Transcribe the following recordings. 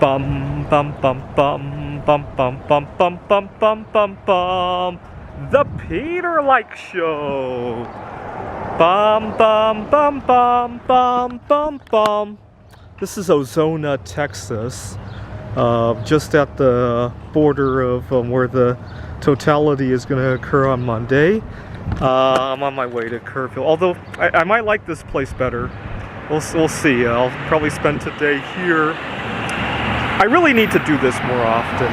Bum bum bum bum bum bum bum bum bum bum bum bum. The Peter Like Show. Bum bum bum bum bum bum bum. This is Ozona, Texas, just at the border of where the totality is going to occur on Monday. I'm on my way to Kerrville, although I might like this place better. We'll see. I'll probably spend today here. I really need to do this more often.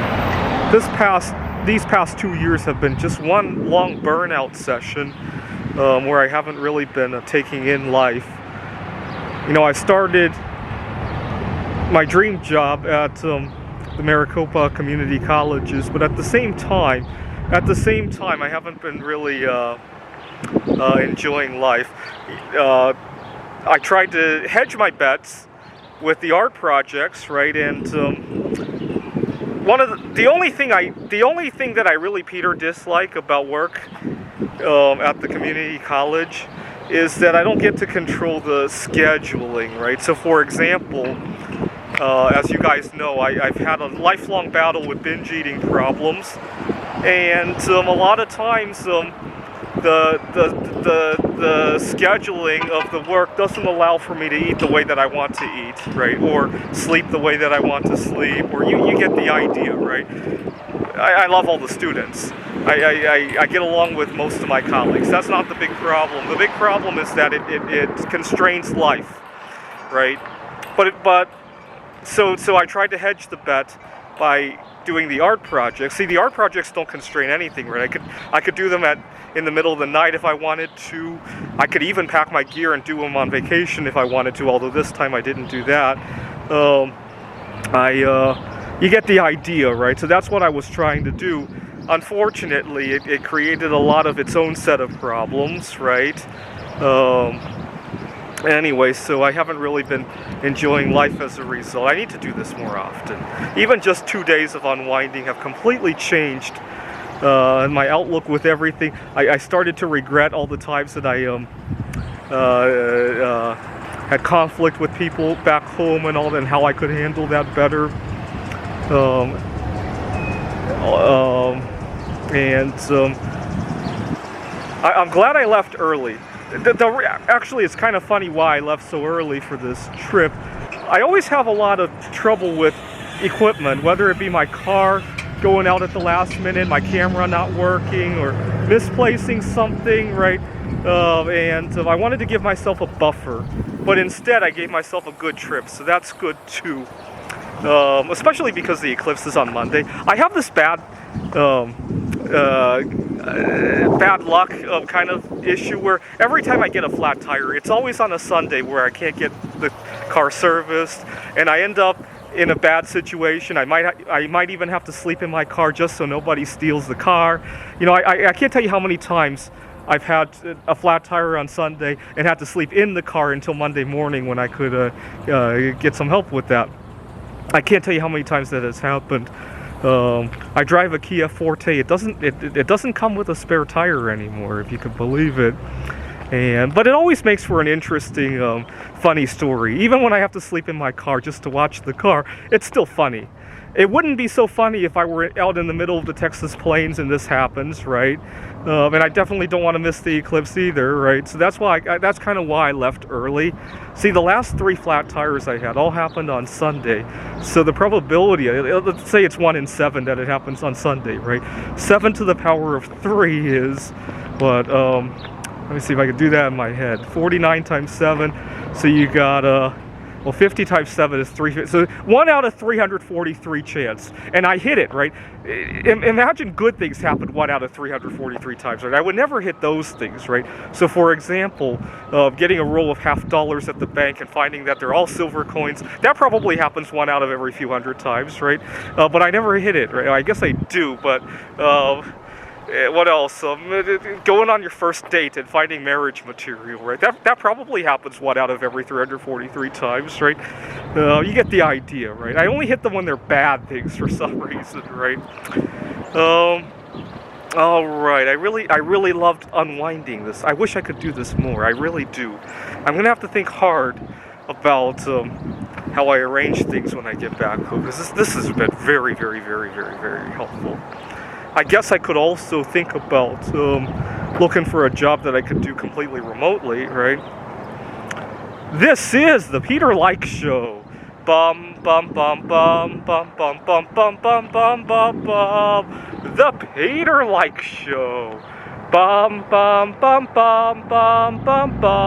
These past 2 years have been just one long burnout session where I haven't really been taking in life. You know, I started my dream job at the Maricopa Community Colleges, but at the same time, I haven't been really enjoying life. I tried to hedge my bets with the art projects, right? And the only thing that I really, Peter, dislike about work at the community college is that I don't get to control the scheduling, right? So, for example, as you guys know, I've had a lifelong battle with binge eating problems, and a lot of times the scheduling of the work doesn't allow for me to eat the way that I want to eat, right? Or sleep the way that I want to sleep, or you get the idea, right? I love all the students. I get along with most of my colleagues. That's not the big problem. The big problem is that it constrains life, right? So I tried to hedge the bet by doing the art projects. See, the art projects don't constrain anything, right? I could do them in the middle of the night if I wanted to. I could even pack my gear and do them on vacation if I wanted to, although this time I didn't do that. You get the idea, right? So that's what I was trying to do. Unfortunately, it created a lot of its own set of problems, right? Anyway, so I haven't really been enjoying life as a result. I need to do this more often. Even just 2 days of unwinding have completely changed my outlook with everything. I started to regret all the times that I had conflict with people back home and all that, and how I could handle that better. I'm glad I left early. Actually, it's kind of funny why I left so early for this trip. I always have a lot of trouble with equipment, whether it be my car going out at the last minute, my camera not working, or misplacing something, right? And I wanted to give myself a buffer, but instead I gave myself a good trip, so that's good too. Especially because the eclipse is on Monday. I have this bad luck kind of issue where every time I get a flat tire, it's always on a Sunday where I can't get the car serviced, and I end up in a bad situation. I might even have to sleep in my car just so nobody steals the car. You know, I can't tell you how many times I've had a flat tire on Sunday and had to sleep in the car until Monday morning when I could get some help with that. I can't tell you how many times that has happened. I drive a Kia Forte. It doesn't come with a spare tire anymore, if you can believe it. But it always makes for an interesting, funny story. Even when I have to sleep in my car just to watch the car, it's still funny. It wouldn't be so funny if I were out in the middle of the Texas plains and this happens, right? And I definitely don't want to miss the eclipse either, right? So that's kind of why I left early. See, the last 3 flat tires I had all happened on Sunday. So the probability, let's say it's 1 in 7 that it happens on Sunday, right? 7 to the power of 3 is what? Let me see if I can do that in my head. 49 times 7. So you got 50 times 7 is 350. So 1 out of 343 chance. And I hit it, right? Imagine good things happen 1 out of 343 times, right? I would never hit those things, right? So for example, getting a roll of $50 at the bank and finding that they're all silver coins, that probably happens 1 out of every few hundred times, right? But I never hit it, right? I guess I do, but what else? Going on your first date and finding marriage material, right? That probably happens 1 out of every 343 times, right? You get the idea, right? I only hit them when they're bad things for some reason, right? All right. I really loved unwinding this. I wish I could do this more. I really do. I'm gonna have to think hard about how I arrange things when I get back home, because this has been very, very, very, very, very helpful. I guess I could also think about looking for a job that I could do completely remotely, right? This is the Peter Like Show. Bum bum bum bum bum bum bum bum bum bum bum bum. The Peter Like Show. Bum bum bum bum bum bum bum.